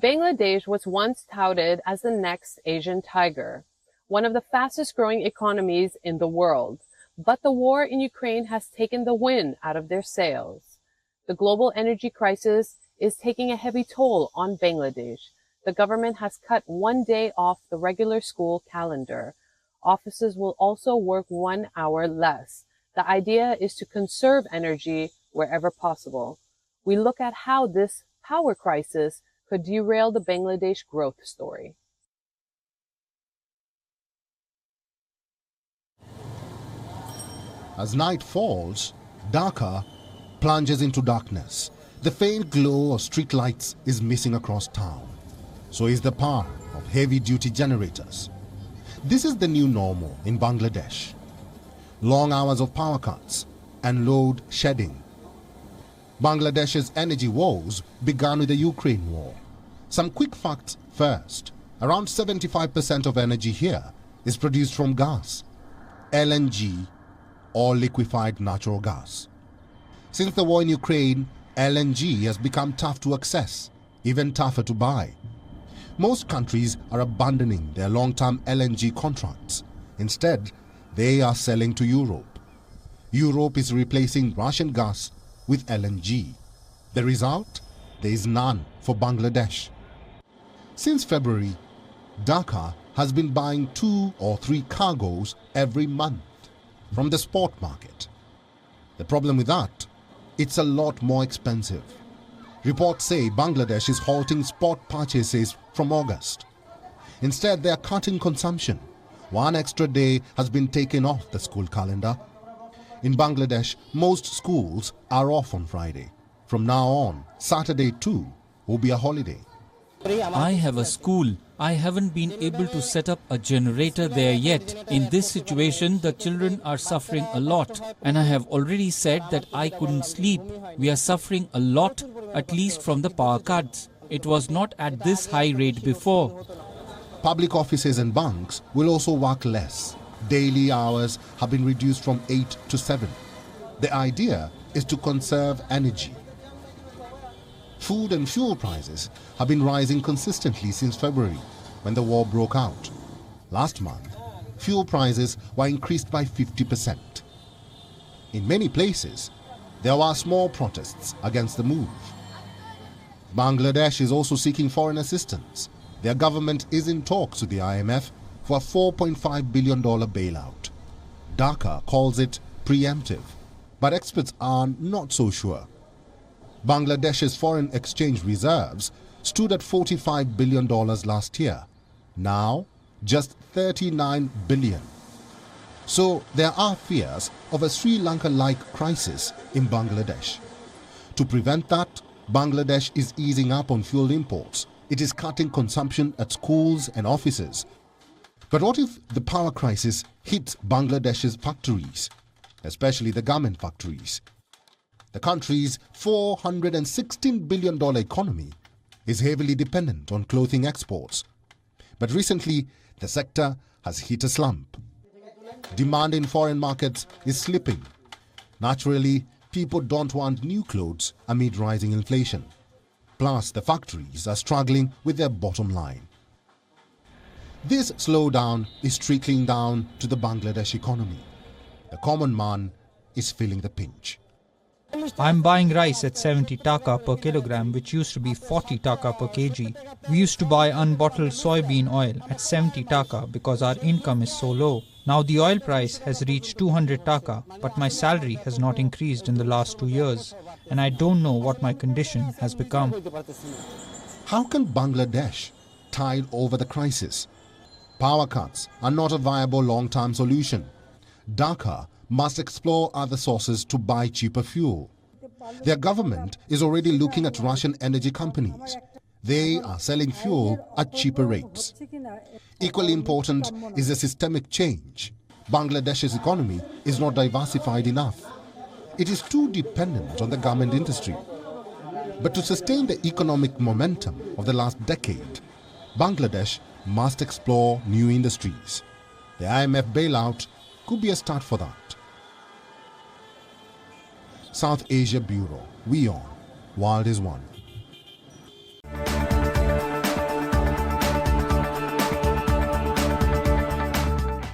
Bangladesh was once touted as the next Asian tiger, one of the fastest growing economies in the world. But the war in Ukraine has taken the wind out of their sails. The global energy crisis is taking a heavy toll on Bangladesh. The government has cut 1 day off the regular school calendar. Offices will also work 1 hour less. The idea is to conserve energy wherever possible. We look at how this power crisis could derail the Bangladesh growth story. As night falls, Dhaka plunges into darkness. The faint glow of streetlights is missing across town. So is the power of heavy-duty generators. This is the new normal in Bangladesh. Long hours of power cuts and load shedding. Bangladesh's energy woes began with the Ukraine war. Some quick facts first. Around 75% of energy here is produced from gas, LNG, or liquefied natural gas. Since the war in Ukraine, LNG has become tough to access, even tougher to buy. Most countries are abandoning their long-term LNG contracts. Instead, they are selling to Europe. Europe is replacing Russian gas with LNG. The result? There is none for Bangladesh. Since February, Dhaka has been buying 2 or 3 cargoes every month from the spot market. The problem with that? It's a lot more expensive. Reports say Bangladesh is halting spot purchases from August. Instead, they are cutting consumption. 1 extra day has been taken off the school calendar. In Bangladesh, most schools are off on Friday. From now on, Saturday too will be a holiday. I have a school. I haven't been able to set up a generator there yet. In this situation, the children are suffering a lot. And I have already said that I couldn't sleep. We are suffering a lot, at least from the power cuts. It was not at this high rate before. Public offices and banks will also work less. Daily hours have been reduced from 8 to 7. The idea is to conserve energy. Food and fuel prices have been rising consistently since February, when the war broke out. Last month, fuel prices were increased by 50%. In many places, there were small protests against the move. Bangladesh is also seeking foreign assistance. Their government is in talks with the IMF for a $4.5 billion bailout. Dhaka calls it preemptive, but experts are not so sure. Bangladesh's foreign exchange reserves stood at $45 billion last year. Now, just $39 billion. So there are fears of a Sri Lanka-like crisis in Bangladesh. To prevent that, Bangladesh is easing up on fuel imports. It is cutting consumption at schools and offices. But what if the power crisis hits Bangladesh's factories, especially the garment factories? The country's $416 billion economy is heavily dependent on clothing exports. But recently, the sector has hit a slump. Demand in foreign markets is slipping. Naturally, people don't want new clothes amid rising inflation. Plus, the factories are struggling with their bottom line. This slowdown is trickling down to the Bangladesh economy. The common man is feeling the pinch. I'm buying rice at 70 taka per kilogram, which used to be 40 taka per kg. We used to buy unbottled soybean oil at 70 taka because our income is so low. Now the oil price has reached 200 taka, but my salary has not increased in the last 2 years, and I don't know what my condition has become. How can Bangladesh tide over the crisis? Power cuts are not a viable long-term solution. Dhaka must explore other sources to buy cheaper fuel. Their government is already looking at Russian energy companies. They are selling fuel at cheaper rates. Equally important is the systemic change. Bangladesh's economy is not diversified enough. It is too dependent on the garment industry. But to sustain the economic momentum of the last decade, Bangladesh must explore new industries. The IMF bailout could be a start for that. South Asia Bureau, WION, World is One.